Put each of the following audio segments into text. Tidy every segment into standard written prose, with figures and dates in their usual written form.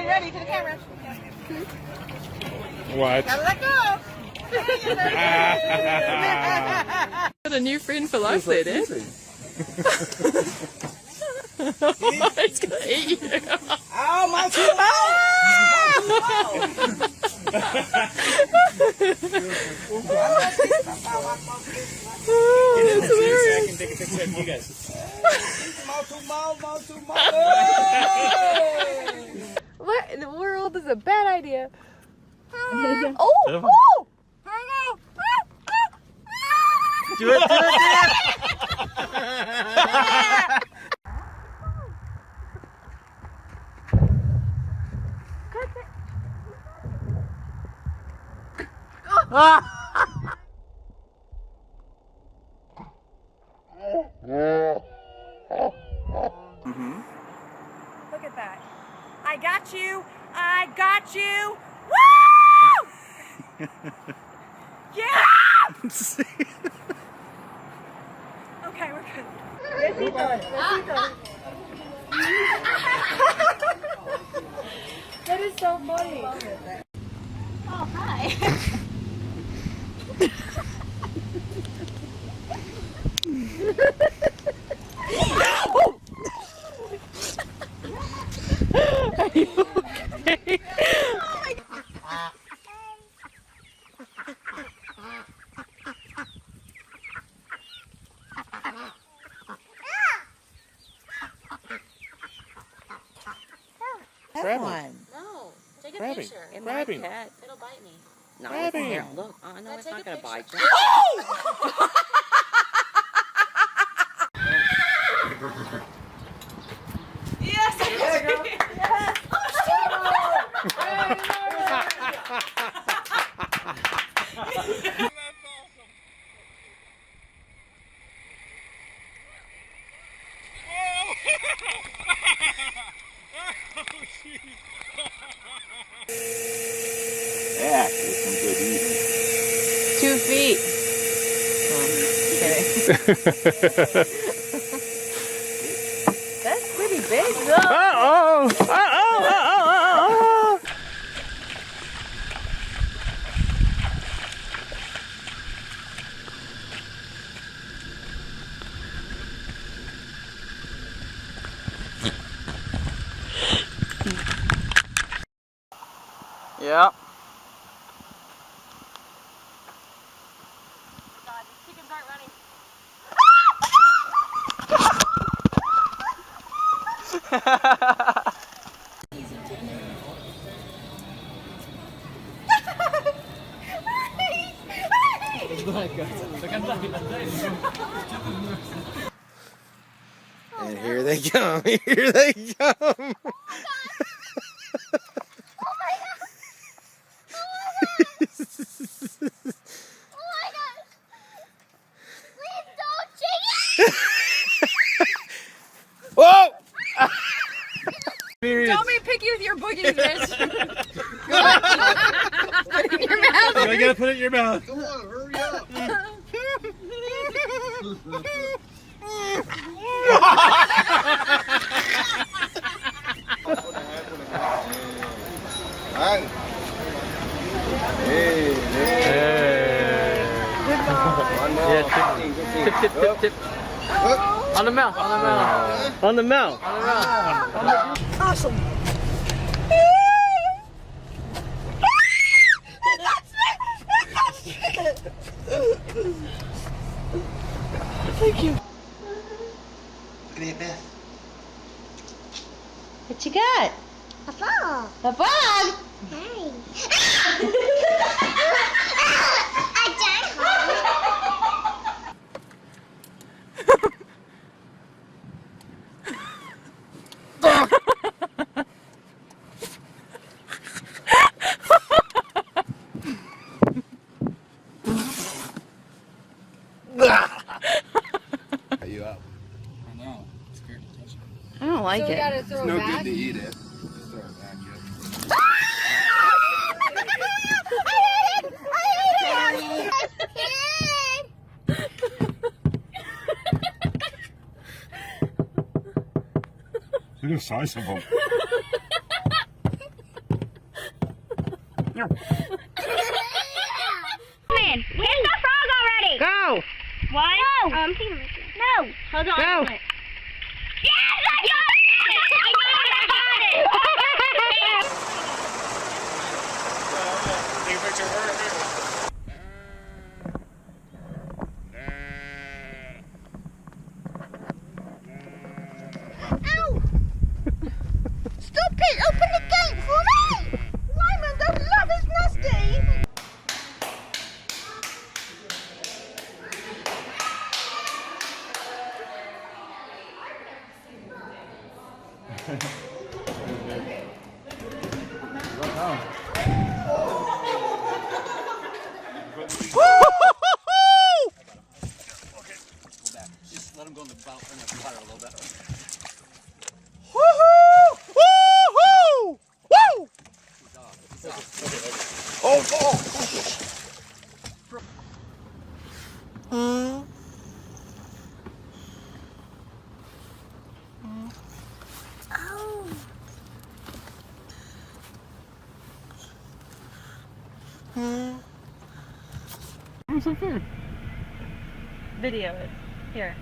ready to the camera. What? Gotta let go. Got a new friend for life there, Dad. It's gonna eat you. Oh, my too low. That's hilarious. I can take a picture of you guys. What in the world is a bad idea? Oh! Oh. Oh! Do it, do it, do it! Look at that. I got you. I got you. Woo! Yeah! Okay, we're good. That is so funny. Oh, hi. Are you okay? Grab him. No, take a Grab him. picture. It Grab might him. cat. It'll bite me. No, Grab him. here, look. I know it's take not a gonna bite picture. you. Yes! Yes! Yeah, there's some good eating. 2 feet. That's pretty big though. Uh-oh! Uh-oh! Uh-oh! Yep. God, these chickens aren't running. And here they come. Here they come. Whoa! Don't be picky with your boogies, Rich. Put it in your mouth. You gotta put it in your mouth. Come on, hurry up. Hey. Hey. One more. Yeah, tip, tip, tip, tip. On the mouth, on the mouth. On the mouth. On the mouth. Awesome. Thank you. Look at that. What you got? A frog. A frog? Hey. A giant frog. You up? I know. It's scared to touch it. I don't like So we it. gotta throw No it back. good to eat it. Just throw it back, yeah. Look at the size of them. Man, hit the frog already. Go! One. No. No. Hold on. Go. Yes, I got it. I got it. Take a picture of her. Ow! Stop it! Open the gate for me! Lyman, those ladders nasty! Just let him go in the water a little bit. Give me some food. Video it. Here.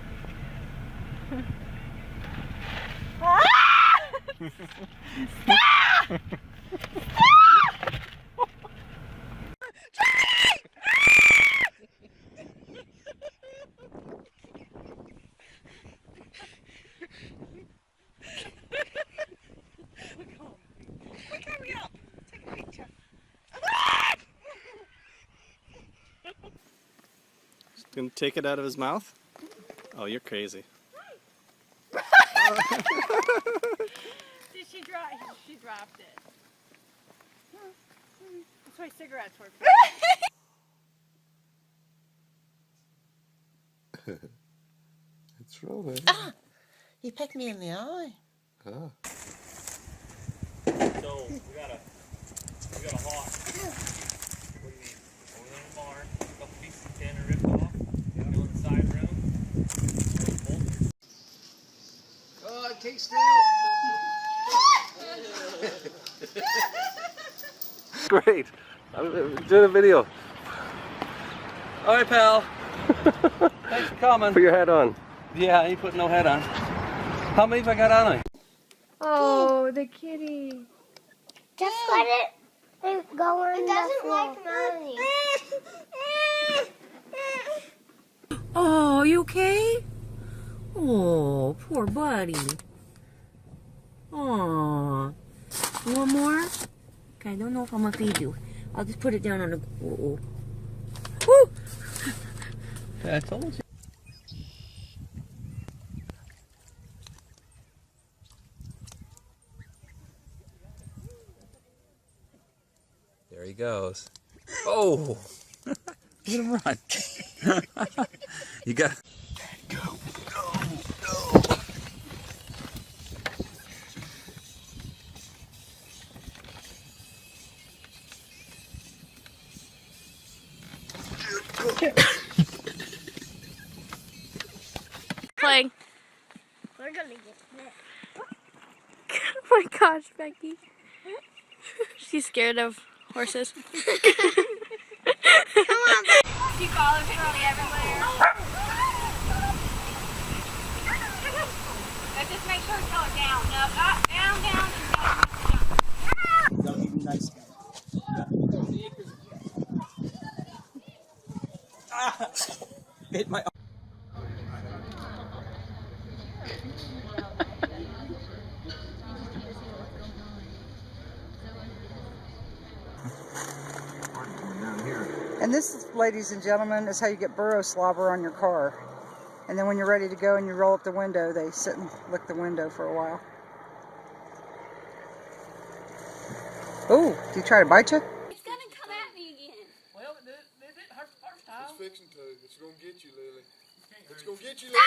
Gonna take it out of his mouth? Oh, you're crazy. Did she dropped it. That's why cigarettes work. It's rolling. Ah! He pecked me in the eye. Ah. So, we got a hawk. What do you mean? Over there in the barn, a couple pieces of tin are ripped off. Go in the side room. God, take still. Great. I'm doing a video. All right, pal. Thanks for coming. Put your hat on. Yeah, I ain't putting no head on. How many have I got on it? Oh, the kitty. Just let it go in the floor. It doesn't like mommy. Oh, you okay? Oh, poor buddy. Aw. You want more? Okay, I don't know if I'm gonna feed you. I'll just put it down on the. Woo! I told you. There he goes. Oh! Look at him run. You got. Go, go, go. Playing. We're gonna get it. Oh my gosh, Becky. She's scared of horses. Come on, She follows Charlie everywhere. But just make sure to tell her down. No, up, down, down, and down. Hit my. And this, ladies and gentlemen, is how you get burro slobber on your car. And then when you're ready to go and you roll up the window, they sit and lick the window for a while. Oh, did he try to bite you? It's gonna come at me again. Well, this it her first time. It's fixing to. It's gonna get you, Lily. It's gonna get you, Lily.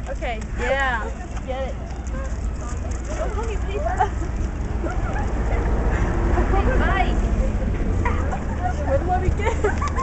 Okay, yeah. Get it. Oh, honey, paper. Bye. What do you want me to get?